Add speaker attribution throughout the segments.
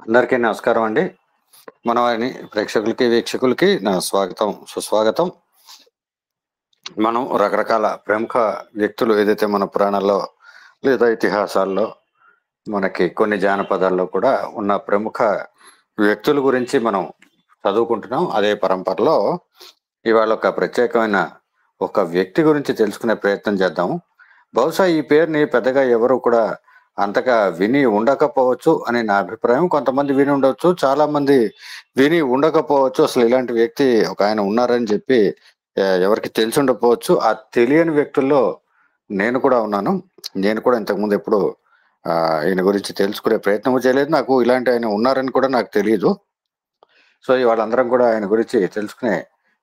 Speaker 1: అందరికీ నమస్కారం అండి. మనవాని ప్రేక్షకులకి, వీక్షకులకి నా స్వాగతం, సుస్వాగతం. మనం రకరకాల ప్రముఖ వ్యక్తులు ఏదైతే మన పురాణాల్లో లేదా ఇతిహాసాల్లో మనకి కొన్ని జానపదాల్లో కూడా ఉన్న ప్రముఖ వ్యక్తుల గురించి మనం చదువుకుంటున్నాం. అదే పరంపరలో ఇవాళ ఒక ప్రత్యేకమైన ఒక వ్యక్తి గురించి తెలుసుకునే ప్రయత్నం చేద్దాం. బహుశా ఈ పేరుని పెద్దగా ఎవరు కూడా అంతగా విని ఉండకపోవచ్చు అని నా అభిప్రాయం. కొంతమంది విని ఉండవచ్చు, చాలా మంది విని ఉండకపోవచ్చు. అసలు ఇలాంటి వ్యక్తి ఒక ఆయన ఉన్నారని చెప్పి ఎవరికి తెలిసి ఉండకపోవచ్చు. ఆ తెలియని వ్యక్తుల్లో నేను కూడా ఉన్నాను. నేను కూడా ఇంతకుముందు ఎప్పుడు ఈయన గురించి తెలుసుకునే ప్రయత్నం చేయలేదు. నాకు ఇలాంటి ఆయన ఉన్నారని కూడా నాకు తెలియదు. సో వాళ్ళందరం కూడా ఆయన గురించి తెలుసుకునే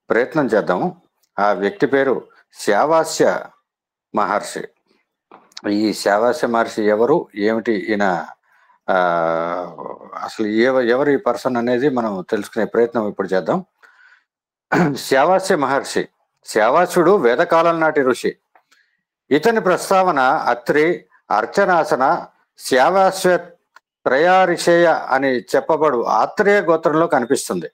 Speaker 1: ప్రయత్నం చేద్దాము. ఆ వ్యక్తి పేరు శ్యావాస్య మహర్షి. ఈ శ్యావాస్య మహర్షి ఎవరు, ఏమిటి, ఈయన అసలు ఎవరు ఈ పర్సన్ అనేది మనం తెలుసుకునే ప్రయత్నం ఇప్పుడు చేద్దాం. శ్యావాస్య మహర్షి, శ్యావాసుడు వేదకాలం నాటి ఋషి. ఇతని ప్రస్తావన అత్రి, అర్చనాసన, శ్యావాస్య త్రయారిషేయ అని చెప్పబడు ఆత్రేయ గోత్రంలో కనిపిస్తుంది.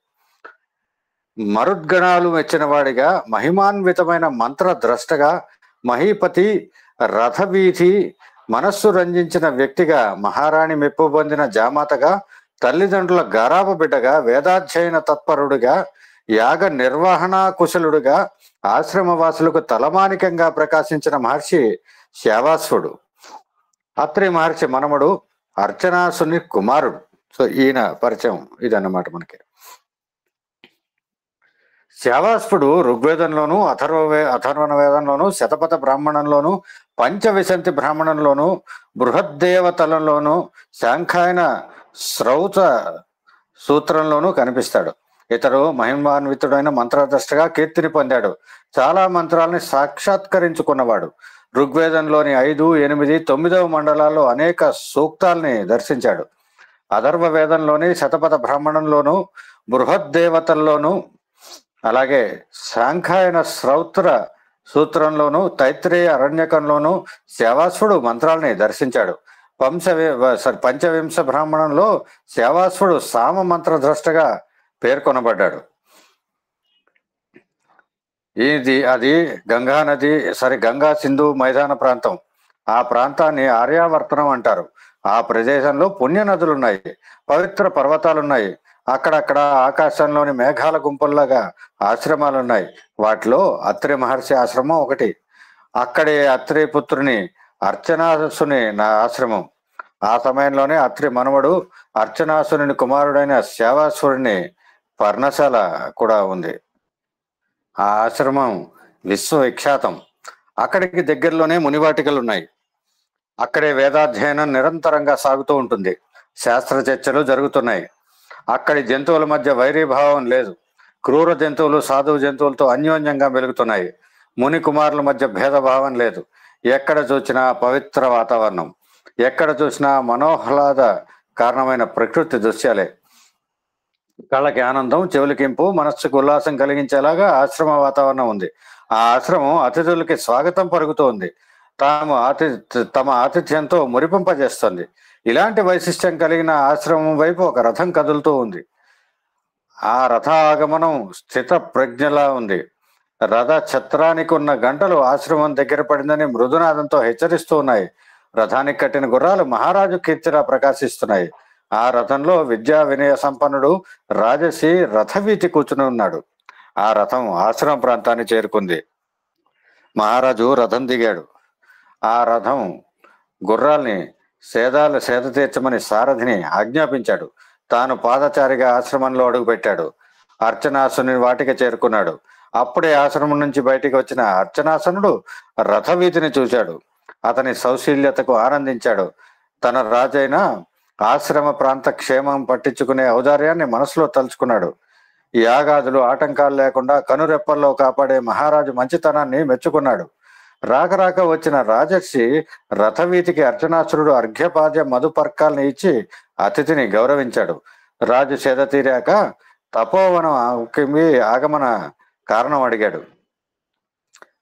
Speaker 1: మరుద్గణాలు మెచ్చిన వాడిగా, మహిమాన్వితమైన మంత్ర ద్రష్టగా, మహీపతి, రథవీధి, మనస్సు రంజించిన వ్యక్తిగా, మహారాణి మెప్పు పొందిన జామాతగా, తల్లిదండ్రుల గారాబ బిడ్డగా, వేదాధ్యయన తత్పరుడిగా, యాగ నిర్వహణ కుశలుడుగా, ఆశ్రమవాసులకు తలమానికంగా ప్రకాశించిన మహర్షి శ్యావాసుడు. అత్రి మహర్షి మనమడు, అర్చనాసుని కుమారుడు. సో ఈయన పరిచయం ఇదన్నమాట మనకి. శ్యావాసుడు ఋగ్వేదంలోను, అథర్వణ వేదంలోను, శతపథ బ్రాహ్మణంలోను, పంచవిశంతి బ్రాహ్మణంలోను, బృహద్దేవతలంలోను, శాంఖాయన శ్రౌత సూత్రంలోనూ కనిపిస్తాడు. ఇతడు మహిమాన్వితుడైన మంత్రదృష్టగా కీర్తిని పొందాడు. చాలా మంత్రాలని సాక్షాత్కరించుకున్నవాడు. ఋగ్వేదంలోని 5, 8, 9వ మండలాల్లో అనేక సూక్తాల్ని దర్శించాడు. అథర్వ వేదంలోని, శతపథ బ్రాహ్మణంలోను, బృహద్దేవతల్లోను, అలాగే శాంఖాయన శ్రౌత్ర సూత్రంలోను, తైత్రేయ అరణ్యకంలోను శ్యావాసుడు మంత్రాలని దర్శించాడు. పంచవింశ బ్రాహ్మణంలో శ్యావాసుడు సామ మంత్రద్రష్టగా పేర్కొనబడ్డాడు. అది గంగా సింధు మైదాన ప్రాంతం. ఆ ప్రాంతాన్ని ఆర్యావర్తనం అంటారు. ఆ ప్రదేశంలో పుణ్య నదులున్నాయి, పవిత్ర పర్వతాలున్నాయి. అక్కడక్కడ ఆకాశంలోని మేఘాల గుంపుల్లాగా ఆశ్రమాలున్నాయి. వాటిలో అత్రి మహర్షి ఆశ్రమం ఒకటి. అక్కడే అత్రి పుత్రుని అర్చనాసుని నా ఆశ్రమం. ఆ సమయంలోనే అత్రి మనవడు అర్చనాసుని కుమారుడైన శ్యావాసురుని పర్ణశాల కూడా ఉంది. ఆ ఆశ్రమం విశ్వవిఖ్యాతం. అక్కడికి దగ్గరలోనే మునివాటికలు ఉన్నాయి. అక్కడే వేదాధ్యయనం నిరంతరంగా సాగుతూ ఉంటుంది. శాస్త్ర చర్చలు జరుగుతున్నాయి. అక్కడి జంతువుల మధ్య వైరీభావం లేదు. క్రూర జంతువులు సాధువు జంతువులతో అన్యోన్యంగా వెలుగుతున్నాయి. ముని కుమారుల మధ్య భేదభావం లేదు. ఎక్కడ చూసినా పవిత్ర వాతావరణం, ఎక్కడ చూసినా మనోహ్లాద కారణమైన ప్రకృతి దృశ్యాలే. కళ్ళకి ఆనందం, చెవులకింపు, మనస్సుకు ఉల్లాసం కలిగించేలాగా ఆశ్రమ వాతావరణం ఉంది. ఆ ఆశ్రమం అతిథులకి స్వాగతం పలుకుతోంది. తమ ఆతిథ్యంతో మురిపింపజేస్తుంది. ఇలాంటి వైశిష్ట్యం కలిగిన ఆశ్రమం వైపు ఒక రథం కదులుతూ ఉంది. ఆ రథ ఆగమనం స్థిత ప్రజ్ఞలా ఉంది. రథ ఛత్రానికి ఉన్న గంటలు ఆశ్రమం దగ్గర పడిందని మృదునాదంతో హెచ్చరిస్తూ ఉన్నాయి. రథానికి కట్టిన గుర్రాలు మహారాజు కీర్తిలా ప్రకాశిస్తున్నాయి. ఆ రథంలో విద్యా వినయ సంపన్నుడు రాజసి రథవీతి కూర్చుని ఉన్నాడు. ఆ రథం ఆశ్రమ ప్రాంతాన్ని చేరుకుంది. మహారాజు రథం దిగాడు. ఆ రథం గుర్రాల్ని సేద తీర్చమని సారథిని ఆజ్ఞాపించాడు. తాను పాదచారిగా ఆశ్రమంలో అడుగుపెట్టాడు. అర్చనాసుని వాటిక చేరుకున్నాడు. అప్పుడే ఆశ్రమం నుంచి బయటికి వచ్చిన అర్చనాసనుడు రథవీధిని చూశాడు. అతని సౌశీల్యతకు ఆనందించాడు. తన రాజైన ఆశ్రమ ప్రాంత క్షేమం పట్టించుకునే ఔదార్యాన్ని మనసులో తలుచుకున్నాడు. ఈ యాగాదులు ఆటంకాలు లేకుండా కనురెప్పల్లో కాపాడే మహారాజు మంచితనాన్ని మెచ్చుకున్నాడు. రాక వచ్చిన రాజర్షి రథవీధికి అర్చనాసురుడు అర్ఘ్యపాద్య మధుపర్కాల్ని ఇచ్చి అతిథిని గౌరవించాడు. రాజు సేద తీరాక తపోవనం ఆగమన కారణం అడిగాడు.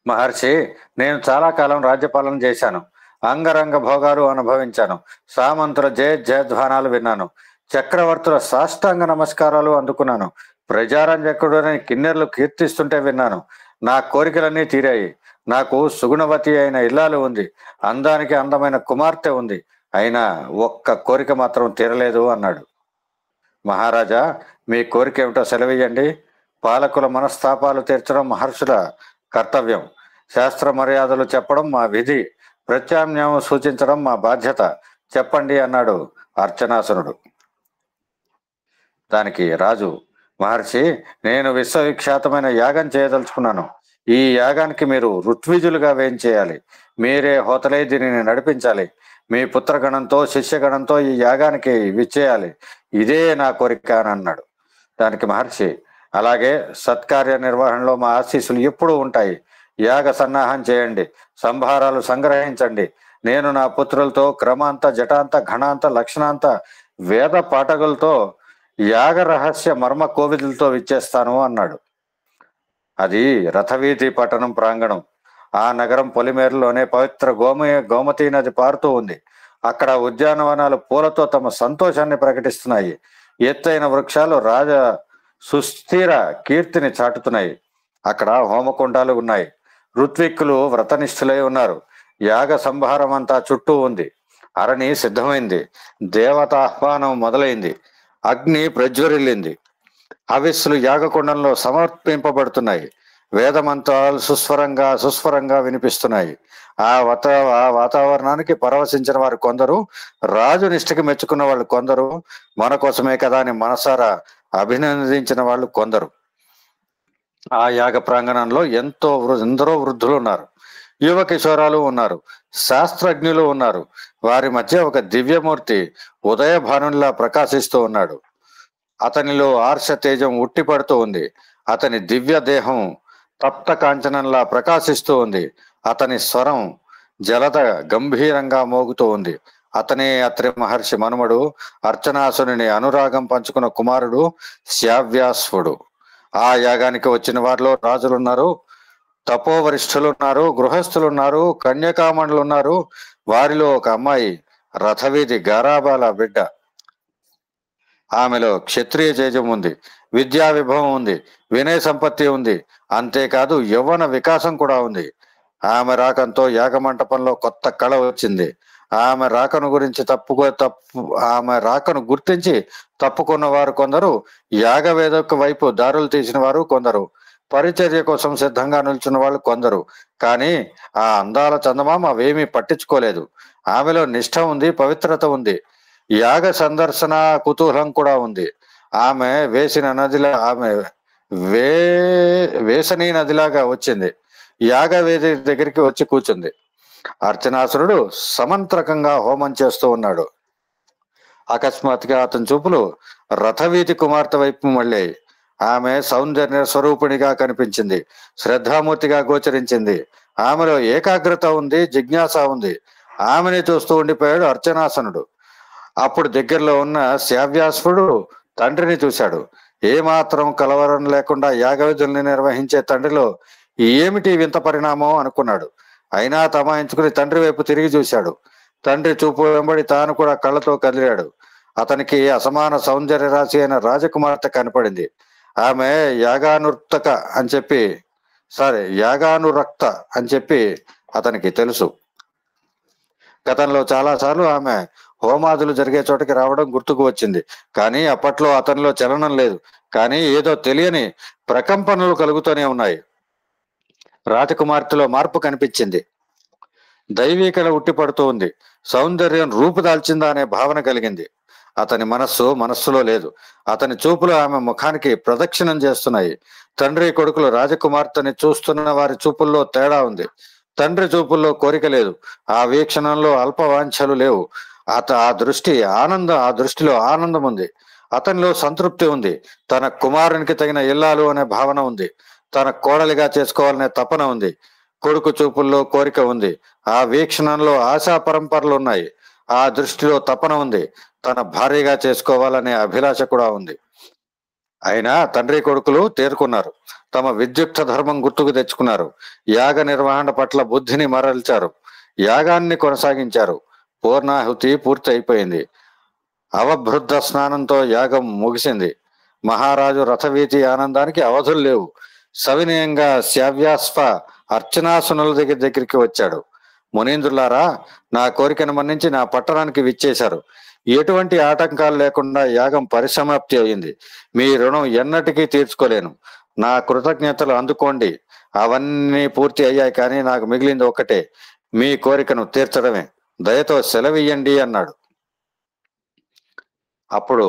Speaker 1: మహర్షి, నేను చాలా కాలం రాజ్యపాలన చేశాను. అంగరంగ భోగాలు అనుభవించాను. సామంతుల జయధ్వానాలు విన్నాను. చక్రవర్తుల సాష్టాంగ నమస్కారాలు అందుకున్నాను. ప్రజారంజకుడని కిన్నెర్లు కీర్తిస్తుంటే విన్నాను. నా కోరికలన్నీ తీరాయి. నాకు సుగుణవతి అయిన ఇల్లాలు ఉంది. అందానికి అందమైన కుమార్తె ఉంది. అయినా ఒక్క కోరిక మాత్రం తీరలేదు అన్నాడు. మహారాజా, మీ కోరిక ఏమిటో సెలవియండి. పాలకుల మనస్తాపాలు తీర్చడం మహర్షుల కర్తవ్యం. శాస్త్ర మర్యాదలు చెప్పడం మా విధి. ప్రత్యామ్నాయం సూచించడం మా బాధ్యత. చెప్పండి అన్నాడు అర్చనాసునుడు. దానికి రాజు, మహర్షి, నేను విశ్వవిఖ్యాతమైన యాగం చేయదలుచుకున్నాను. ఈ యాగానికి మీరు ఋత్విజులుగా వేయించేయాలి. మీరే హోతలై దీనిని నడిపించాలి. మీ పుత్రగణంతో శిష్యగణంతో ఈ యాగానికి విచ్చేయాలి. ఇదే నా కోరిక అని అన్నాడు. దానికి మహర్షి, అలాగే సత్కార్య నిర్వహణలో మా ఆశీస్సులు ఎప్పుడూ ఉంటాయి. యాగ సన్నాహం చేయండి. సంభారాలు సంగ్రహించండి. నేను నా పుత్రులతో క్రమాంత జటాంత ఘనాంత లక్షణాంత వేద పాఠకులతో యాగ రహస్య మర్మ కోవిదులతో విచ్చేస్తాను అన్నాడు. అది రథవీధి పట్టణం ప్రాంగణం. ఆ నగరం పొలిమేరలోనే పవిత్ర గోమతీ నది పారుతూ ఉంది. అక్కడ ఉద్యానవనాలు పూలతో తమ సంతోషాన్ని ప్రకటిస్తున్నాయి. ఎత్తైన వృక్షాలు రాజ సుస్థిర కీర్తిని చాటుతున్నాయి. అక్కడ హోమకుండాలు ఉన్నాయి. ఋత్విక్కులు వ్రతనిష్ఠులై ఉన్నారు. యాగ సంభారం అంతా చుట్టూ ఉంది. అరణి సిద్ధమైంది. దేవతాహ్వానం మొదలైంది. అగ్ని ప్రజ్వరిల్లింది. హవిస్సులు యాగకుండంలో సమర్పింపబడుతున్నాయి. వేదమంత్రాలు సుస్వరంగా వినిపిస్తున్నాయి. ఆ వాతావరణానికి పరవశించిన వారు కొందరు, రాజు నిష్ఠకి మెచ్చుకున్న వాళ్ళు కొందరు, మన కోసమే కదా అని మనసారా అభినందించిన వాళ్ళు కొందరు. ఆ యాగ ప్రాంగణంలో ఎందరో వృద్ధులు ఉన్నారు. యువ కిషోరాలు ఉన్నారు. శాస్త్రజ్ఞులు ఉన్నారు. వారి మధ్య ఒక దివ్యమూర్తి ఉదయభానునిలా ప్రకాశిస్తూ ఉన్నాడు. అతనిలో ఆర్ష తేజం ఉట్టిపడుతూ ఉంది. అతని దివ్య దేహం తప్త కాంచనంలా ప్రకాశిస్తూ ఉంది. అతని స్వరం జలద గంభీరంగా మోగుతూ ఉంది. అతనే అత్రి మహర్షి మనుమడు, అర్చనాసుని అనురాగం పంచుకున్న కుమారుడు శ్యావ్యాశ్వుడు. ఆ యాగానికి వచ్చిన వారిలో రాజులున్నారు, తపోవరిష్ఠులున్నారు, గృహస్థులున్నారు, కన్యకామణులున్నారు. వారిలో ఒక అమ్మాయి రథవీధి గారాబాల బిడ్డ. ఆమెలో క్షత్రియ తేజం ఉంది, విద్యా విభవం ఉంది, వినయ సంపత్తి ఉంది. అంతేకాదు యవ్వన వికాసం కూడా ఉంది. ఆమె రాకంతో యాగమంటపంలో కొత్త కళ వచ్చింది. ఆమె రాకను గుర్తించి తప్పుకున్న వారు కొందరు, యాగవేదిక వైపు దారులు తీసిన వారు కొందరు, పరిచర్య కోసం సిద్ధంగా నిల్చున్న వాళ్ళు కొందరు. కానీ ఆ అందాల చందమామ అవేమీ పట్టించుకోలేదు. ఆమెలో నిష్ఠ ఉంది, పవిత్రత ఉంది, యాగ సందర్శన కుతూహలం కూడా ఉంది. ఆమె వేసని నదిలాగా వచ్చింది. యాగవేది దగ్గరికి వచ్చి కూర్చుంది. అర్చనాసురుడు సమంత్రకంగా హోమం చేస్తూ ఉన్నాడు. అకస్మాత్తుగా అతని చూపులు రథవీధి కుమార్తె వైపు మళ్ళాయి. ఆమె సౌందర్య స్వరూపిణిగా కనిపించింది. శ్రద్ధామూర్తిగా గోచరించింది. ఆమెలో ఏకాగ్రత ఉంది, జిజ్ఞాస ఉంది. ఆమెని చూస్తూ ఉండిపోయాడు అర్చనాసనుడు. అప్పుడు దగ్గరలో ఉన్న శ్యావ్యాసుడు తండ్రిని చూశాడు. ఏమాత్రం కలవరం లేకుండా యాగవిధుల్ని నిర్వహించే తండ్రిలో ఏమిటి వింత పరిణామం అనుకున్నాడు. అయినా తమాయించుకుని తండ్రి వైపు తిరిగి చూశాడు. తండ్రి చూపు వెంబడి తాను కూడా కళ్ళతో కదిలాడు. అతనికి అసమాన సౌందర్య రాశి అయిన రాజకుమార్తె కనపడింది. ఆమె యాగానురక్త అని చెప్పి అతనికి తెలుసు. గతంలో చాలాసార్లు ఆమె హోమాదులు జరిగే చోటకి రావడం గుర్తుకు వచ్చింది. కానీ అప్పట్లో అతనిలో చలనం లేదు. కానీ ఏదో తెలియని ప్రకంపనలు కలుగుతూనే ఉన్నాయి. రాజకుమార్తెలో మార్పు కనిపించింది. దైవీకల ఉట్టిపడుతూ ఉంది. సౌందర్యం రూపుదాల్చిందా అనే భావన కలిగింది. అతని మనస్సులో లేదు. అతని చూపులు ఆమె ముఖానికి ప్రదక్షిణం చేస్తున్నాయి. తండ్రి కొడుకులు రాజకుమార్తెని చూస్తున్న వారి చూపుల్లో తేడా ఉంది. తండ్రి చూపుల్లో కోరిక లేదు. ఆ వీక్షణంలో అల్పవాంఛలు లేవు. ఆ దృష్టిలో ఆనందం ఉంది. అతనిలో సంతృప్తి ఉంది. తన కుమారునికి తగిన ఇల్లాలు అనే భావన ఉంది. తన కోడలిగా చేసుకోవాలనే తపన ఉంది. కొడుకు చూపుల్లో కోరిక ఉంది. ఆ వీక్షణంలో ఆశా పరంపరలు ఉన్నాయి. ఆ దృష్టిలో తపన ఉంది. తన భార్యగా చేసుకోవాలనే అభిలాష కూడా ఉంది. అయినా తండ్రి కొడుకులు తేరుకున్నారు. తమ విద్యుక్త ధర్మం గుర్తుకు తెచ్చుకున్నారు. యాగ నిర్వహణ పట్ల బుద్ధిని మరల్చారు. యాగాన్ని కొనసాగించారు. పూర్ణాహుతి పూర్తి అయిపోయింది. అవబృద్ధ స్నానంతో యాగం ముగిసింది. మహారాజు రథవీతి ఆనందానికి అవధులు లేవు. సవినయంగా శ్యావ్యాస్ప అర్చనాసునుల దగ్గరికి వచ్చాడు. మునీంద్రులారా, నా కోరికను మన్నించి నా పట్టణానికి విచ్చేశారు. ఎటువంటి ఆటంకాలు లేకుండా యాగం పరిసమాప్తి అయింది. మీ రుణం ఎన్నటికీ తీర్చుకోలేను. నా కృతజ్ఞతలు అందుకోండి. అవన్నీ పూర్తి అయ్యాయి, కానీ నాకు మిగిలింది ఒక్కటే, మీ కోరికను తీర్చడమే. దయతో సెలవియ్యండి అన్నాడు. అప్పుడు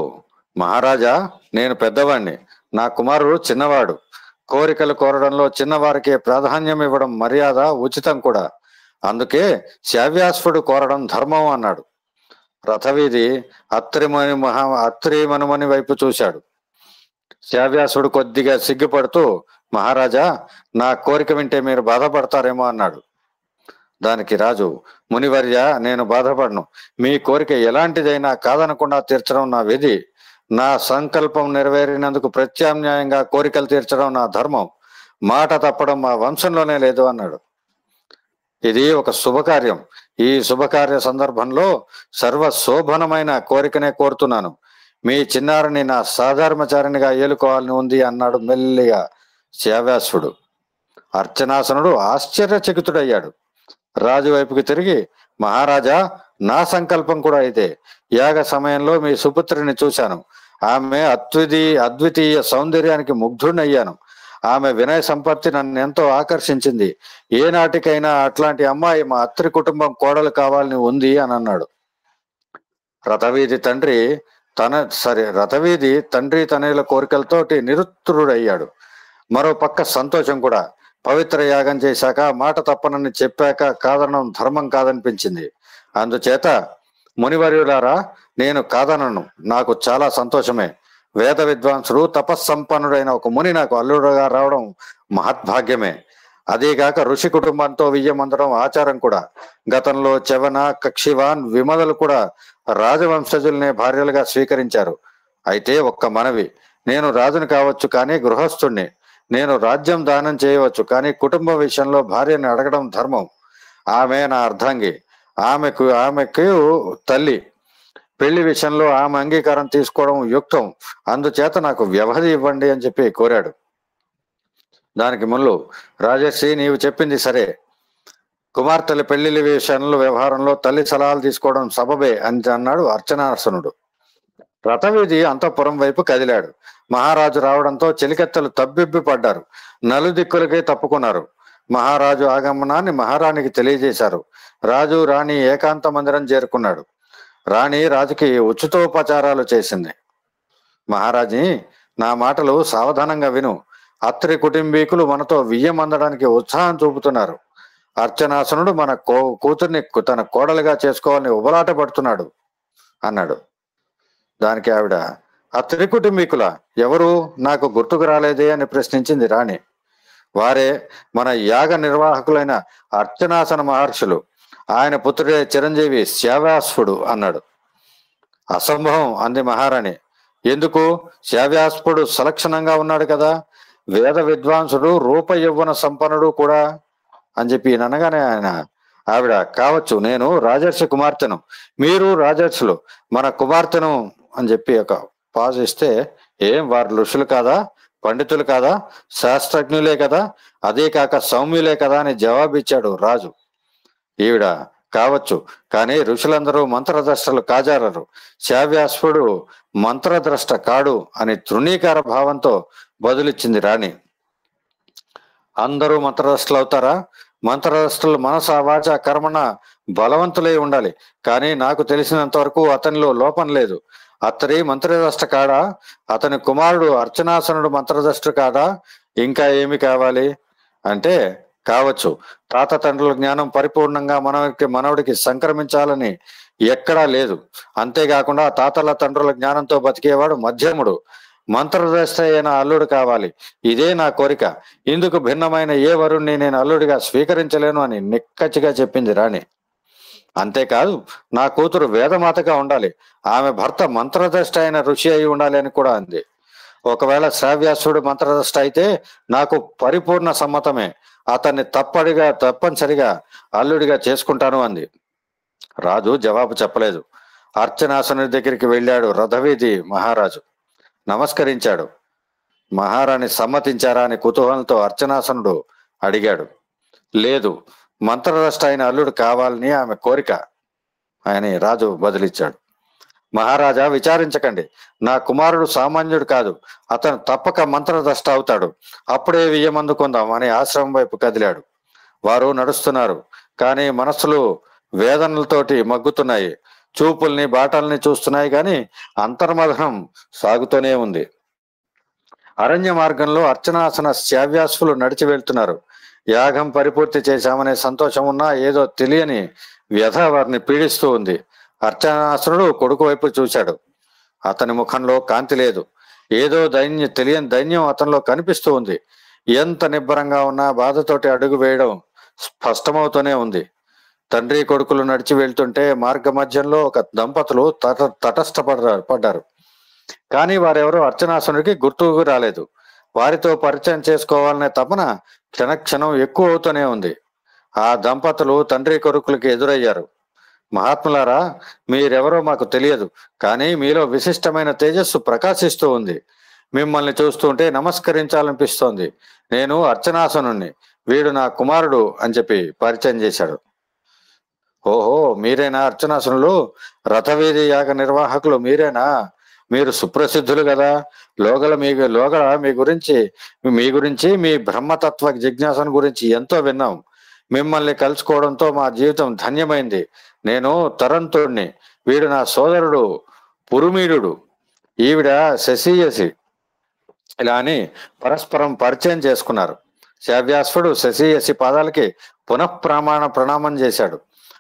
Speaker 1: మహారాజా, నేను పెద్దవాణ్ణి, నా కుమారుడు చిన్నవాడు. కోరికలు కోరడంలో చిన్నవారికే ప్రాధాన్యం ఇవ్వడం మర్యాద, ఉచితం కూడా. అందుకే శ్యావ్యాస్పుడు కోరడం ధర్మం అన్నాడు. రథవీధి అత్రిమనుమని వైపు చూశాడు. శ్యావ్యాసుడు కొద్దిగా సిగ్గుపడుతూ, మహారాజా, నా కోరిక వింటే మీరు బాధపడతారేమో అన్నాడు. దానికి రాజు, మునివర్య, నేను బాధపడను. మీ కోరిక ఎలాంటిదైనా కాదనకుండా తీర్చడం నా విధి. నా సంకల్పం నెరవేరినందుకు ప్రత్యామ్నాయంగా కోరికలు తీర్చడం నా ధర్మం. మాట తప్పడం మా వంశంలోనే లేదు అన్నాడు. ఇది ఒక శుభకార్యం. ఈ శుభకార్య సందర్భంలో సర్వశోభనమైన కోరికనే కోరుతున్నాను. మీ చిన్నారిని నా సాధర్మచారినిగా ఏలుకోవాలని ఉంది అన్నాడు మెల్లిగా శ్యావ్యాసుడు. అర్చనాసనుడు ఆశ్చర్యచకితుడయ్యాడు. రాజు వైపుకి తిరిగి, మహారాజా, నా సంకల్పం కూడా ఇదే. యాగ సమయంలో మీ సుపుత్రిని చూశాను. ఆమె అద్వితీయ సౌందర్యానికి ముగ్ధుడయ్యాను. ఆమె వినయ సంపత్తి నన్ను ఎంతో ఆకర్షించింది. ఏనాటికైనా అట్లాంటి అమ్మాయి మా అత్రి కుటుంబం కోడలు కావాలని ఉంది అని అన్నాడు. రథవీధి తండ్రి తనయుల కోరికలతోటి నిరుత్తరుడయ్యాడు. మరో పక్క సంతోషం కూడా. పవిత్ర యాగం చేశాక మాట తప్పనని చెప్పాక కాదనడం ధర్మం కాదనిపించింది. అందుచేత మునివర్యులారా, నేను కాదనను. నాకు చాలా సంతోషమే. వేద విద్వాంసుడు, తపస్సంపన్నుడైన ఒక ముని నాకు అల్లుడుగా రావడం మహద్భాగ్యమే. అదేగాక ఋషి కుటుంబంతో వియ్యమందడం ఆచారం కూడా. గతంలో చవన, కక్షివాన్, విమదలు కూడా రాజవంశజుల్నే భార్యలుగా స్వీకరించారు. అయితే ఒక్క మనవి, నేను రాజుని కావచ్చు, కానీ గృహస్థుణ్ణి. నేను రాజ్యం దానం చేయవచ్చు, కానీ కుటుంబ విషయంలో భార్యని అడగడం ధర్మం. ఆమె నా అర్ధాంగి, ఆమెకు తల్లి. పెళ్లి విషయంలో ఆమె అంగీకారం తీసుకోవడం యుక్తం. అందుచేత నాకు వ్యవధి ఇవ్వండి అని చెప్పి కోరాడు. దానికి ముళ్ళు, రాజర్షి, నీవు చెప్పింది సరే. కుమార్తెల పెళ్లిళ్ళ విషయంలో వ్యవహారంలో తల్లి సలహాలు తీసుకోవడం సబబే అని అన్నాడు అర్చనాసనుడు. రథవీధి అంతఃపురం వైపు కదిలాడు. మహారాజు రావడంతో చెలికెత్తలు తబ్బిబ్బి పడ్డారు. నలుదిక్కులకే తప్పుకున్నారు. మహారాజు ఆగమనాన్ని మహారాణికి తెలియజేశారు. రాజు రాణి ఏకాంత మందిరం చేరుకున్నాడు. రాణి రాజుకి ఉచితోపచారాలు చేసింది. మహారాజీ, నా మాటలు సావధానంగా విను. అత్రి కుటుంబీకులు మనతో వియ్యమందడానికి ఉత్సాహం చూపుతున్నారు. అర్చనాసనుడు మన కూతుర్ని తన కోడలుగా చేసుకోవాలని ఉబలాట పడుతున్నాడు అన్నాడు. దానికి ఆవిడ, అత్రి కుటుంబీకుల ఎవరు? నాకు గుర్తుకు రాలేదే అని ప్రశ్నించింది రాణి. వారే మన యాగ నిర్వాహకులైన అర్చనాసన మహర్షులు. ఆయన పుత్రుడే చిరంజీవి శ్యావ్యాస్పుడు అన్నాడు. అసంభవం అంది మహారాణి. ఎందుకు? శ్యావ్యాస్పుడు సలక్షణంగా ఉన్నాడు కదా, వేద విద్వాంసుడు, రూప యౌవన సంపన్నుడు కూడా అని చెప్పి అనగానే ఆవిడ, కావచ్చు, నేను రాజర్షి కుమార్తెను, మీరు రాజర్షులు, మన కుమార్తెను అని చెప్పి ఒక పాజ్ ఇస్తే, ఏం వారు ఋషులు కాదా, పండితులు కాదా, శాస్త్రజ్ఞులే కదా, అదే కాక సౌమ్యులే కదా అని జవాబిచ్చాడు రాజు. ఈవిడ, కావచ్చు, కానీ ఋషులందరూ మంత్రద్రష్టలు కాజారరు. శ్యావ్యాస్పుడు మంత్రద్రష్ట కాడు అని తృణీకార భావంతో బదులిచ్చింది రాణి. అందరూ మంత్రద్రష్టలు అవుతారా? మంత్రద్రష్టలు మనస వాచ కర్మణ బలవంతులై ఉండాలి. కానీ నాకు తెలిసినంత వరకు అతనిలో లోపం లేదు. అతని మంత్రద్రష్ట కాడా? అతని కుమారుడు అర్చనాసనుడు మంత్రద్రష్ట కాడా? ఇంకా ఏమి కావాలి అంటే, కావచ్చు, తాత తండ్రుల జ్ఞానం పరిపూర్ణంగా మనవడికి సంక్రమించాలని ఎక్కడా లేదు. అంతేకాకుండా తాతల తండ్రుల జ్ఞానంతో బతికేవాడు మధ్యముడు, మంత్రద్రష్ట అయిన అల్లుడు కావాలి. ఇదే నా కోరిక. ఇందుకు భిన్నమైన ఏ వరుణ్ణి నేను అల్లుడిగా స్వీకరించలేను అని నిక్కచ్చిగా చెప్పింది రాణి. అంతేకాదు, నా కూతురు వేదమాతగా ఉండాలి. ఆమె భర్త మంత్రద్రష్ట అయిన ఋషి అయి ఉండాలి అని కూడా అంది. ఒకవేళ శ్రావ్యాసుడు మంత్రద్రష్ట అయితే నాకు పరిపూర్ణ సమ్మతమే. అతన్ని తప్పనిసరిగా అల్లుడిగా చేసుకుంటాను అంది. రాజు జవాబు చెప్పలేదు. అర్చనాసుని దగ్గరికి వెళ్ళాడు రథవీధి మహారాజు. నమస్కరించాడు. మహారాణి సమ్మతించారా అని కుతూహలంతో అర్చనాసనుడు అడిగాడు. లేదు, మంత్రదష్ట అయిన అల్లుడు కావాలని ఆమె కోరిక అని రాజు బదులిచ్చాడు. మహారాజా, విచారించకండి. నా కుమారుడు సామాన్యుడు కాదు. అతను తప్పక మంత్రదష్ట అవుతాడు. అప్పుడే వియ్యమందుకుందాం అని ఆశ్రమం వైపు కదిలాడు. వారు నడుస్తున్నారు, కానీ మనస్సులు వేదనలతోటి మగ్గుతున్నాయి. చూపుల్ని బాటల్ని చూస్తున్నాయి, కానీ అంతర్మథనం సాగుతూనే ఉంది. అరణ్య మార్గంలో అర్చనాసన శ్యావ్యాసులు నడిచి వెళ్తున్నారు. యాగం పరిపూర్తి చేశామనే సంతోషం ఉన్నా ఏదో తెలియని వ్యధ వారిని పీడిస్తూ ఉంది. అర్చనాసురుడు కొడుకు వైపు చూశాడు. అతని ముఖంలో కాంతి లేదు. ఏదో తెలియని దైన్యం అతనిలో కనిపిస్తూ ఉంది. ఎంత నిబ్బరంగా ఉన్నా బాధతోటి అడుగు వేయడం స్పష్టమవుతూనే ఉంది. తండ్రి కొడుకులు నడిచి వెళ్తుంటే మార్గ మధ్యంలో ఒక దంపతులు పడ్డారు. కానీ వారెవరో అర్చనాసునికి గుర్తుకు రాలేదు. వారితో పరిచయం చేసుకోవాలనే తపన క్షణక్షణం ఎక్కువ అవుతూనే ఉంది. ఆ దంపతులు తండ్రి కొడుకులకి ఎదురయ్యారు. మహాత్ములారా, మీరెవరో మాకు తెలియదు, కానీ మీలో విశిష్టమైన తేజస్సు ప్రకాశిస్తూ ఉంది. మిమ్మల్ని చూస్తుంటే నమస్కరించాలనిపిస్తోంది. నేను అర్చనాసనుణ్ణి, వీడు నా కుమారుడు అని చెప్పి పరిచయం చేశాడు. ఓహో, మీరేనా అర్చనాసనులు? రథవీధి యాగ నిర్వాహకులు మీరేనా? మీరు సుప్రసిద్ధులు కదా. లోగల మీ గురించి మీ బ్రహ్మతత్వ జిజ్ఞాసన గురించి ఎంతో విన్నాం. మిమ్మల్ని కలుసుకోవడంతో మా జీవితం ధన్యమైంది. నేను తరంతుడిని, వీడు నా సోదరుడు పురుమీడు, ఈవిడ శశీయసి. ఇలా అని పరస్పరం పరిచయం చేసుకున్నారు. శ్యావ్యాసుడు శశీయసి పాదాలకి ప్రణామం చేశాడు.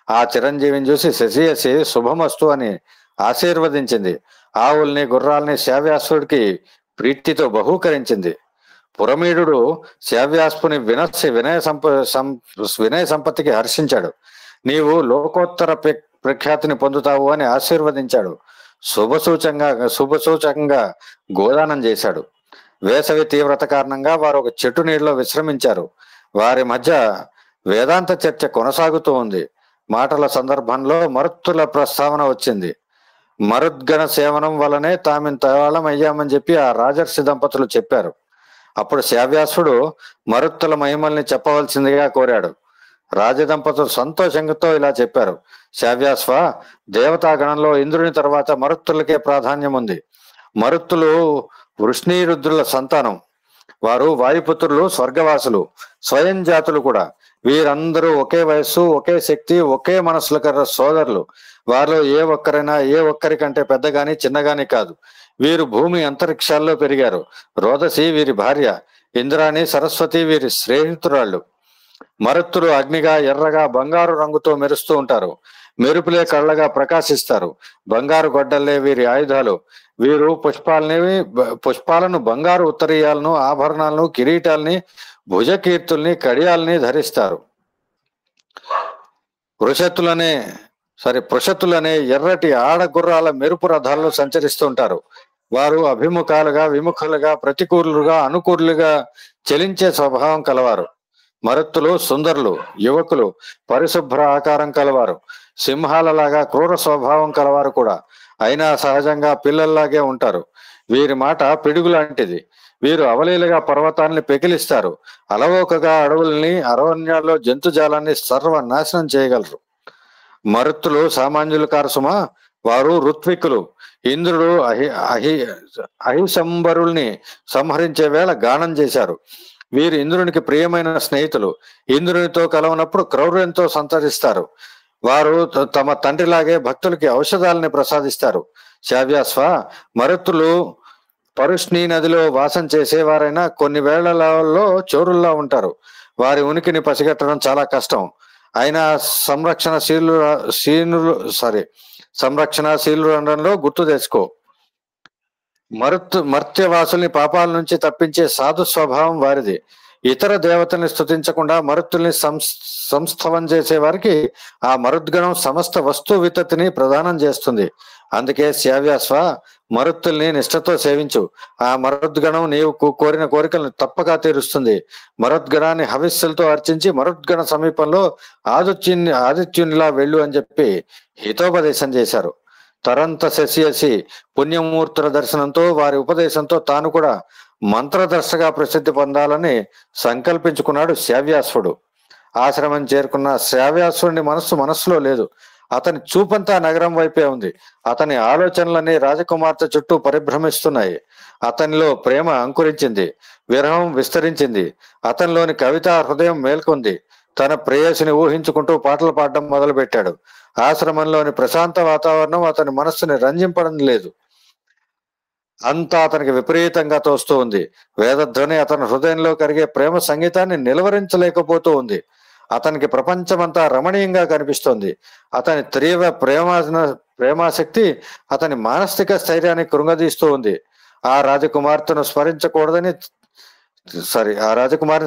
Speaker 1: ఆ చిరంజీవిని చూసి శశీయసి శుభమస్తు అని ఆశీర్వదించింది. ఆవుల్ని గుర్రాల్ని శ్యావ్యాసుడికి ప్రీతితో బహూకరించింది. పురమీడు శ్యావ్యాసుని వినయ సంపత్తికి హర్షించాడు. నీవు లోకోత్తర ప్రఖ్యాతిని పొందుతావు అని ఆశీర్వదించాడు. శుభసూచకంగా గోదానం చేశాడు. వేసవి తీవ్రత కారణంగా వారు ఒక చెట్టు నీళ్ళలో విశ్రమించారు. వారి మధ్య వేదాంత చర్చ కొనసాగుతూ ఉంది. మాటల సందర్భంలో మరుత్తుల ప్రస్తావన వచ్చింది. మరుద్గణ సేవనం వలనే తామింతవాళ్ళం అయ్యామని చెప్పి ఆ రాజర్షి దంపతులు చెప్పారు. అప్పుడు శ్యావ్యాసుడు మరుత్తుల మహిమల్ని చెప్పవలసిందిగా కోరాడు. రాజదంపతులు సంతోషంతో ఇలా చెప్పారు. శ్యావ్యాస్వ, దేవతాగణంలో ఇంద్రుని తర్వాత మరుత్తులకే ప్రాధాన్యం ఉంది. మరుత్తులు వృష్ణీరుద్రుల సంతానం. వారు వాయుపుత్రులు, స్వర్గవాసులు, స్వయం జాతులు కూడా. వీరందరూ ఒకే వయస్సు, ఒకే శక్తి, ఒకే మనసుల కర్ర సోదరులు. వారిలో ఏ ఒక్కరికంటే పెద్దగాని చిన్నగాని కాదు. వీరు భూమి అంతరిక్షాల్లో పెరిగారు. రోదసి వీరి భార్య, ఇంద్రాణి సరస్వతి వీరి స్నేహితురాళ్ళు. మరుత్తులు అగ్నిగా, ఎర్రగా, బంగారు రంగుతో మెరుస్తూ ఉంటారు. మెరుపులే కళ్ళగా ప్రకాశిస్తారు. బంగారు గొడ్డల్లే వీరి ఆయుధాలు. వీరు పుష్పాలను, బంగారు ఉత్తరీయాలను, ఆభరణాలను, కిరీటాల్ని, భుజకీర్తుల్ని, కడియాల్ని ధరిస్తారు. పృషతులనే ఎర్రటి ఆడగుర్రాల మెరుపు రథాల్లో సంచరిస్తుంటారు. వారు అభిముఖాలుగా, విముఖులుగా, ప్రతికూలుగా, అనుకూలుగా చలించే స్వభావం కలవారు. మరుత్తులు సుందరులు, యువకులు, పరిశుభ్ర ఆకారం కలవారు. సింహాలలాగా క్రూర స్వభావం కలవారు కూడా. అయినా సహజంగా పిల్లల్లాగే ఉంటారు. వీరి మాట పిడుగు లాంటిది. వీరు అవలీలగా పర్వతాన్ని పెకిలిస్తారు. అలవోకగా అడవుల్ని, అరణ్యాల్లో జంతుజాలాన్ని సర్వనాశనం చేయగలరు. మరుత్తులు సామాన్యులు కారు సుమా. వారు ఋత్విక్కులు. ఇంద్రుడు అహిశంబరుల్ని సంహరించే వేళ గానం చేశారు. వీరు ఇంద్రునికి ప్రియమైన స్నేహితులు. ఇంద్రునితో కలవనప్పుడు క్రౌర్యంతో సంతరిస్తారు. వారు తమ తండ్రిలాగే భక్తులకి ఔషధాలని ప్రసాదిస్తారు. శ్యావ్యాస్వ, మరుత్తులు పరుష్ణీ నదిలో వాసం చేసేవారైనా కొన్ని వేళలలో చోరుల్లా ఉంటారు. వారి ఉనికిని పసిగట్టడం చాలా కష్టం. అయినా సంరక్షణశీలు అనడంలో గుర్తు తెచ్చుకో. మర్త్యవాసుల్ని పాపాల నుంచి తప్పించే సాధు స్వభావం వారిది. ఇతర దేవతల్ని స్తుతించకుండా మరుత్తుల్ని సంస్థవం చేసే వారికి ఆ మరుద్గణం సమస్త వస్తు వితతిని ప్రదానం చేస్తుంది. అందుకే శ్యావ్యాస్వ, మరుత్తుల్ని నిష్ఠతో సేవించు. ఆ మరుద్గణం నీవు కోరిన కోరికలను తప్పక తీరుస్తుంది. మరుద్గణాన్ని హవిస్సులతో అర్చించి మరుద్గణ సమీపంలో ఆదిత్యునిలా వెళ్ళు అని చెప్పి హితోపదేశం చేశారు. తరంత శశియసి పుణ్యమూర్తుల దర్శనంతో వారి ఉపదేశంతో తాను కూడా మంత్రదర్శగా ప్రసిద్ధి పొందాలని సంకల్పించుకున్నాడు శ్రావ్యాసుడు. ఆశ్రమం చేరుకున్న శ్రావ్యాసుడి మనస్సులో లేదు. అతని చూపంతా నగరం వైపే ఉంది. అతని ఆలోచనలన్నీ రాజకుమార్తె చుట్టూ పరిభ్రమిస్తున్నాయి. అతనిలో ప్రేమ అంకురించింది, విరహం విస్తరించింది. అతనిలోని కవితా హృదయం మేల్కొంది. తన ప్రేయసిని ఊహించుకుంటూ పాటలు పాడడం మొదలుపెట్టాడు. ఆశ్రమంలోని ప్రశాంత వాతావరణం అతని మనస్సుని రంజింపడం లేదు. అంతా అతనికి విపరీతంగా తోస్తూ ఉంది. వేదధ్వని అతని హృదయంలో కరిగే ప్రేమ సంగీతాన్ని నిలువరించలేకపోతూ ఉంది. అతనికి ప్రపంచమంతా రమణీయంగా కనిపిస్తోంది. అతని తీవ్ర ప్రేమాశక్తి అతని మానసిక స్థైర్యాన్ని కృంగదీస్తూ ఉంది. ఆ రాజకుమారిని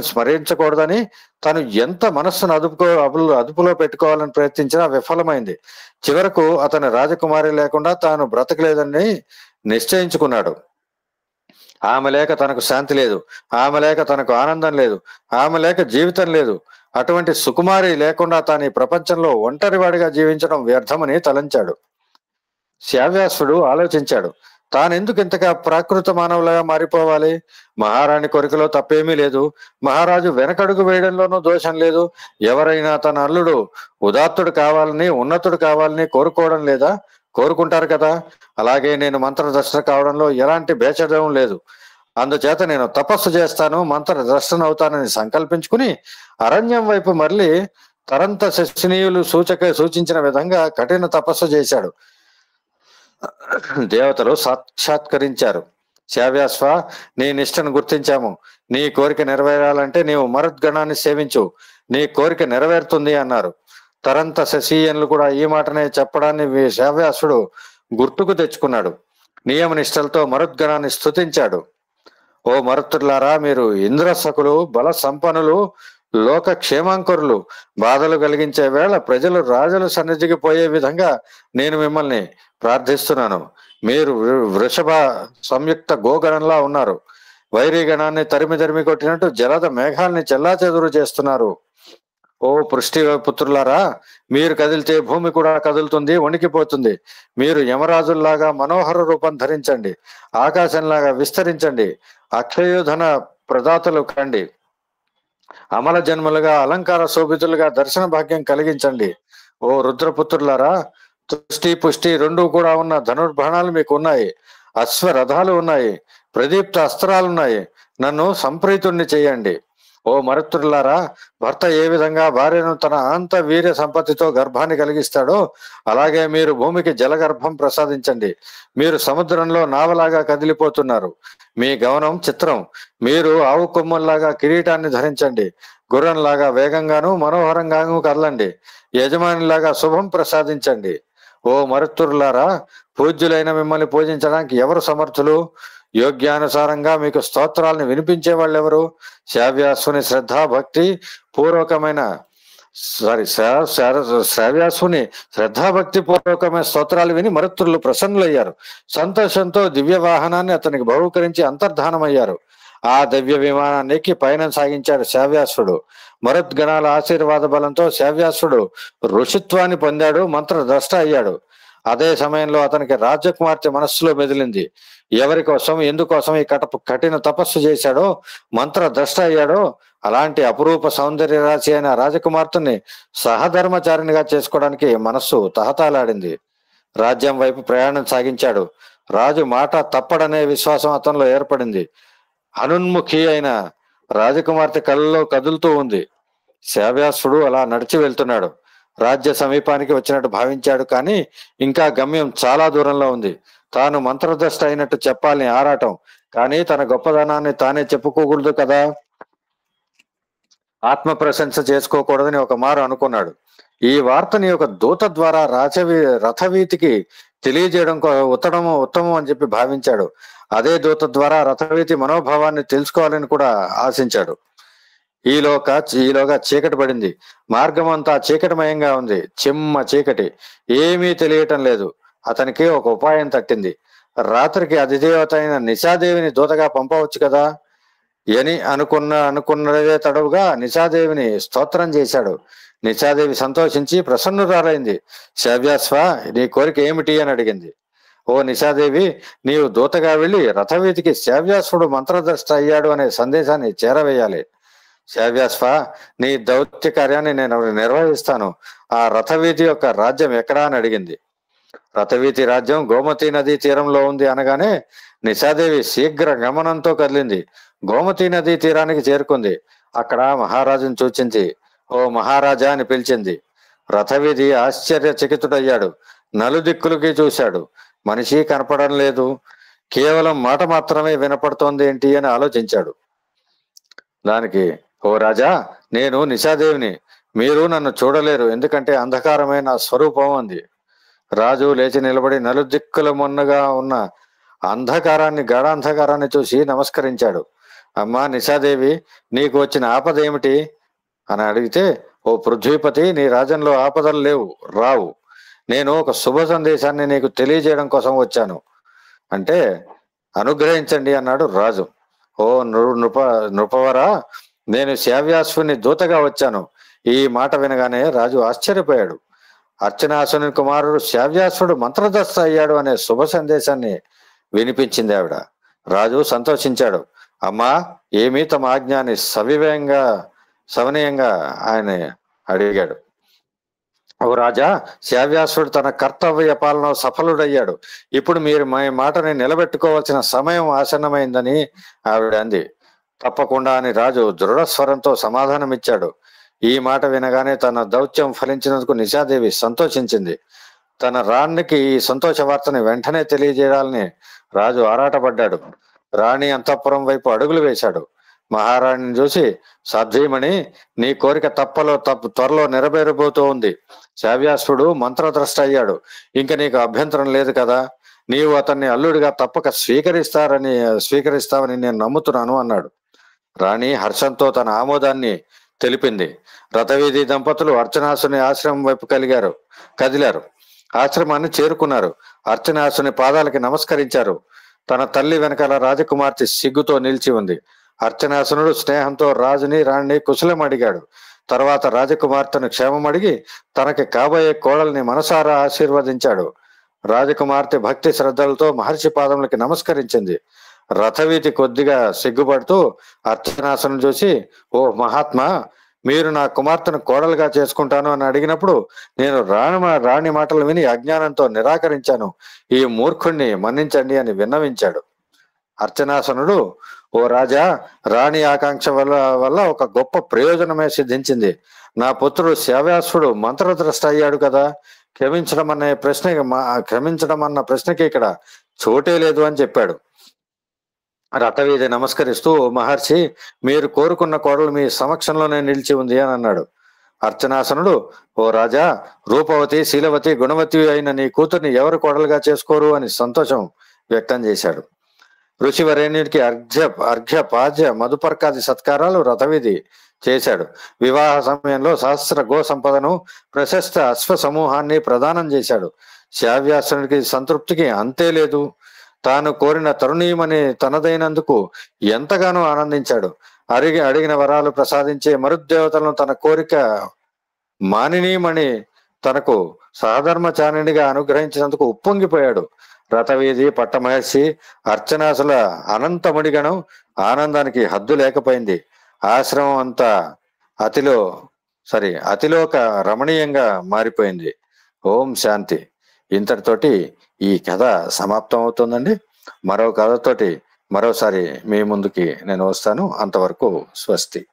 Speaker 1: స్మరించకూడదని తను ఎంత మనస్సును అదుపులో పెట్టుకోవాలని ప్రయత్నించినా విఫలమైంది. చివరకు అతని రాజకుమారి లేకుండా తాను బ్రతకలేదని నిశ్చయించుకున్నాడు. ఆమె లేక తనకు శాంతి లేదు, ఆమె లేక తనకు ఆనందం లేదు, ఆమె లేక జీవితం లేదు. అటువంటి సుకుమారి లేకుండా తాను ఈ ప్రపంచంలో ఒంటరివాడిగా జీవించడం వ్యర్థమని తలంచాడు. శ్రావ్యాసుడు ఆలోచించాడు. తానెందుకు ఇంతగా ప్రాకృత మానవులుగా మారిపోవాలి? మహారాణి కోరికలో తప్పేమీ లేదు. మహారాజు వెనకడుగు వేయడంలోనూ దోషం లేదు. ఎవరైనా తన అల్లుడు ఉదాత్తుడు కావాలని, ఉన్నతుడు కావాలని కోరుకోవడం లేదా? కోరుకుంటారు కదా. అలాగే నేను మంత్రదర్శన కావడంలో ఎలాంటి భేషజం లేదు. అందుచేత నేను తపస్సు చేస్తాను, మంత్రదర్శన అవుతానని సంకల్పించుకుని అరణ్యం వైపు మళ్ళీ తరంత శశినీయులు సూచించిన విధంగా కఠిన తపస్సు చేశాడు. దేవతలు సాక్షాత్కరించారు. శ్రావ్యాస్వ, నీ నిష్టను గుర్తించాము. నీ కోరిక నెరవేరాలంటే నీవు మరుద్గణాన్ని సేవించు, నీ కోరిక నెరవేరుతుంది అన్నారు. తరంత శశీయన్లు కూడా ఈ మాటనే చెప్పడాన్ని శ్రావ్యాసుడు గుర్తుకు తెచ్చుకున్నాడు. నియమ నిష్టలతో మరుద్గణాన్ని స్తుతించాడు. ఓ మరుత్తులారా, మీరు ఇంద్రసకులు, బల సంపన్నులు, లోక క్షేమాంకరులు. బాధలు కలిగించే వేళ ప్రజలు రాజుల సన్నిధికి పోయే విధంగా నేను మిమ్మల్ని ప్రార్థిస్తున్నాను. మీరు వృషభ సంయుక్త గోగణంలా ఉన్నారు. వైరీగణాన్ని తరిమి కొట్టినట్టు జలద మేఘాల్ని చెల్లాచెదురు చేస్తున్నారు. ఓ పృష్టి పుత్రులారా, మీరు కదిలితే భూమి కూడా కదులుతుంది, వణికిపోతుంది. మీరు యమరాజుల్లాగా మనోహర రూపం ధరించండి, ఆకాశంలాగా విస్తరించండి, అక్షయోధన ప్రదాతలు కండి, అమల జన్మలుగా అలంకార శోభితులుగా దర్శన భాగ్యం కలిగించండి. ఓ రుద్రపుత్రులారా, తుష్టి పుష్టి రెండూ కూడా ఉన్న ధనుర్బాణాలు మీకు ఉన్నాయి, అశ్వరథాలు ఉన్నాయి, ప్రదీప్త అస్త్రాలున్నాయి. నన్ను సంప్రీతుణ్ణి చేయండి. ఓ మరుత్తులారా, భర్త ఏ విధంగా భార్యను తన అనంత వీర్య సంపత్తితో గర్భాన్ని కలిగిస్తాడో అలాగే మీరు భూమికి జలగర్భం ప్రసాదించండి. మీరు సముద్రంలో నావలాగా కదిలిపోతున్నారు. మీ గమనం చిత్రం. మీరు ఆవు కొమ్మల్లాగా కిరీటాన్ని ధరించండి. గుర్రంలాగా వేగంగాను మనోహరంగాను కదలండి. యజమానిలాగా శుభం ప్రసాదించండి. ఓ మరుత్తులారా, పూజ్యులైన మిమ్మల్ని పూజించడానికి ఎవరు సమర్థులు? యోగ్యానుసారంగా మీకు స్తోత్రాలను వినిపించే వాళ్ళు ఎవరు? శ్రావ్యాసుని శ్రద్ధాభక్తి పూర్వకమైన స్తోత్రాలు విని మరుత్తులు ప్రసన్నులయ్యారు. సంతోషంతో దివ్య వాహనాన్ని అతనికి బహూకరించి అంతర్ధానమయ్యారు. ఆ దివ్య విమానాన్ని ఎక్కి పయనం సాగించాడు శ్రావ్యాసుడు. మరుద్గణాల ఆశీర్వాద బలంతో శ్రావ్యాసుడు ఋషిత్వాన్ని పొందాడు, మంత్రద్రష్ట అయ్యాడు. అదే సమయంలో అతనికి రాజకుమార్తె మనస్సులో మెదిలింది. ఎవరి కోసం, ఎందుకోసం ఈ కఠిన తపస్సు చేశాడో, మంత్రద్రష్ట అయ్యాడో అలాంటి అపురూప సౌందర్య రాశి అయిన రాజకుమార్తెని సహధర్మచారినిగా చేసుకోవడానికి మనస్సు తహతాలాడింది. రాజ్యం వైపు ప్రయాణం సాగించాడు. రాజు మాట తప్పడనే విశ్వాసం అతనిలో ఏర్పడింది. హనున్ముఖి అయిన రాజకుమార్తె కళ్ళలో కదులుతూ ఉంది. శ్రావ్యాసుడు అలా నడిచి వెళ్తున్నాడు. రాజ్య సమీపానికి వచ్చినట్టు భావించాడు, కానీ ఇంకా గమ్యం చాలా దూరంలో ఉంది. తాను మంత్రదష్ట అయినట్టు చెప్పాలని ఆరాటం, కానీ తన గొప్పదనాన్ని తానే చెప్పుకోకూడదు కదా. ఆత్మ ప్రశంస చేసుకోకూడదని ఒక మారు అనుకున్నాడు. ఈ వార్తని ఒక దూత ద్వారా రథవీతికి తెలియజేయడం ఉత్తమం అని చెప్పి భావించాడు. అదే దూత ద్వారా రథవీతి మనోభావాన్ని తెలుసుకోవాలని కూడా ఆశించాడు. ఈలోగా చీకటి పడింది. మార్గం అంతా చీకటిమయంగా ఉంది. చిమ్మ చీకటి, ఏమీ తెలియటం లేదు. అతనికి ఒక ఉపాయం తట్టింది. రాత్రికి అధిదేవత అయిన నిశాదేవిని దూతగా పంపవచ్చు కదా అని అనుకున్నదే తడవుగా నిశాదేవిని స్తోత్రం చేశాడు. నిశాదేవి సంతోషించి ప్రసన్నురాలైంది. శవ్యాస్వ, నీ కోరిక ఏమిటి అని అడిగింది. ఓ నిశాదేవి, నీవు దూతగా వెళ్లి రథవీధికి శవ్యాసుడు మంత్రద్రష్ట అయ్యాడు అనే సందేశాన్ని చేరవేయాలి. శవ్యాస్వ, నీ దౌత్య కార్యాన్ని నేను నిర్వహిస్తాను. ఆ రథవీధి యొక్క రాజ్యం ఎక్కడా అని అడిగింది. రథవీధి రాజ్యం గోమతీ నదీ తీరంలో ఉంది అనగానే నిశాదేవి శీఘ్ర గమనంతో కదిలింది. గోమతీ నదీ తీరానికి చేరుకుంది. అక్కడ మహారాజును చూచింది. ఓ మహారాజా అని పిలిచింది. రథవీధి ఆశ్చర్యచకితుడయ్యాడు. నలుదిక్కులకి చూశాడు. మనిషి కనపడడం లేదు, కేవలం మాట మాత్రమే వినపడుతోంది ఏంటి అని ఆలోచించాడు. దానికి, ఓ రాజా, నేను నిశాదేవిని, మీరు నన్ను చూడలేరు, ఎందుకంటే అంధకారమే నా స్వరూపం అంది. రాజు లేచి నిలబడి నలుదిక్కుల మొన్నగా ఉన్న గాఢాంధకారాన్ని చూసి నమస్కరించాడు. అమ్మా నిశాదేవి, నీకు వచ్చిన ఆపద ఏమిటి అని అడిగితే, ఓ పృథ్వీపతి, నీ రాజ్యంలో ఆపదలు లేవు, రావు. నేను ఒక శుభ సందేశాన్ని నీకు తెలియజేయడం కోసం వచ్చాను అంటే అనుగ్రహించండి అన్నాడు రాజు. ఓ నృపవరా, నేను శవ్యాసుని దూతగా వచ్చాను. ఈ మాట వినగానే రాజు ఆశ్చర్యపోయాడు. అర్చనాసుని కుమారుడు శవ్యాసుడు మంత్రదస్త అయ్యాడు అనే శుభ సందేశాన్ని వినిపించింది ఆవిడ. రాజు సంతోషించాడు. అమ్మా, ఏమీ తమ ఆజ్ఞాన్ని సవనీయంగా ఆయన అడిగాడు. ఓ రాజా, శవ్యాసుడు తన కర్తవ్య పాలన సఫలుడయ్యాడు. ఇప్పుడు మీరు మా మాటని నిలబెట్టుకోవాల్సిన సమయం ఆసన్నమైందని ఆవిడ అంది. తప్పకుండా అని రాజు దృఢస్వరంతో సమాధానమిచ్చాడు. ఈ మాట వినగానే తన దౌత్యం ఫలించినందుకు నిశాదేవి సంతోషించింది. తన రాణికి ఈ సంతోష వార్తని వెంటనే తెలియజేయాలని రాజు ఆరాటపడ్డాడు. రాణి అంతఃపురం వైపు అడుగులు వేశాడు. మహారాణిని చూసి, సాధ్వీమణి, నీ కోరిక త్వరలో నెరవేరబోతూ ఉంది. శవ్యాసుడు మంత్రద్రష్ట అయ్యాడు. ఇంక నీకు అభ్యంతరం లేదు కదా? నీవు అతన్ని అల్లుడిగా తప్పక స్వీకరిస్తావని నేను నమ్ముతున్నాను అన్నాడు. రాణి హర్షంతో తన ఆమోదాన్ని తెలిపింది. రథవీధి దంపతులు అర్చనాసుని ఆశ్రమం వైపు కదిలారు. ఆశ్రమాన్ని చేరుకున్నారు. అర్చనాసుని పాదాలకి నమస్కరించారు. తన తల్లి వెనకాల రాజకుమార్తె సిగ్గుతో నిలిచి ఉంది. అర్చనాసునుడు స్నేహంతో రాజుని రాణిని కుశలం అడిగాడు. తర్వాత రాజకుమార్తెను క్షేమం అడిగి తనకి కాబోయే కోడల్ని మనసారా ఆశీర్వదించాడు. రాజకుమార్తె భక్తి శ్రద్ధలతో మహర్షి పాదములకి నమస్కరించింది. రథవీధి కొద్దిగా సిగ్గుపడుతూ అర్చనాసును చూసి, ఓ మహాత్మా, మీరు నా కుమార్తెను కోడలుగా చేసుకుంటాను అని అడిగినప్పుడు నేను రాణి మాటలు విని అజ్ఞానంతో నిరాకరించాను. ఈ మూర్ఖుణ్ణి మన్నించండి అని విన్నవించాడు. అర్చనాసనుడు, ఓ రాజా, రాణి ఆకాంక్ష వల్ల ఒక గొప్ప ప్రయోజనమే సిద్ధించింది. నా పుత్రుడు శవ్యాసుడు మంత్రద్రష్ట అయ్యాడు కదా, క్షమించడం అన్న ప్రశ్నకి ఇక్కడ చోటే లేదు అని చెప్పాడు. రథవీధి నమస్కరిస్తూ, మహర్షి, మీరు కోరుకున్న కోడలు మీ సమక్షంలోనే నిలిచి ఉంది అని అన్నాడు. అర్చనాసనుడు, ఓ రాజా, రూపవతి, శీలవతి, గుణవతి అయిన నీ కూతుర్ని ఎవరు కోడలుగా చేసుకోరు అని సంతోషం వ్యక్తం చేశాడు. ఋషివరేణ్యుడికి అర్ఘ్య పాద్య మధుపర్కాది సత్కారాలు రథవీధి చేశాడు. వివాహ సమయంలో సహస్ర గో సంపదను, ప్రశస్త అశ్వ సమూహాన్ని ప్రదానం చేశాడు. శవ్యాసునికి సంతృప్తికి అంతే లేదు. తాను కోరిన తరుణీయమని తనదైనందుకు ఎంతగానో ఆనందించాడు. అడిగిన వరాలు ప్రసాదించే మరుద్దేవతలను తన కోరిక మానినీయమని తనకు సహధర్మచారిణిగా అనుగ్రహించినందుకు ఉప్పొంగిపోయాడు. రథవీధి, పట్టమహర్షి, అర్చనాసుల అనంతముడిగణం ఆనందానికి హద్దు లేకపోయింది. ఆశ్రమం అంతా అతిలోక రమణీయంగా మారిపోయింది. ఓం శాంతి. ఇంతటితోటి ఈ కథ సమాప్తం అవుతుందండి. మరో కథతోటి మరోసారి మీ ముందుకి నేను వస్తాను. అంతవరకు స్వస్తి.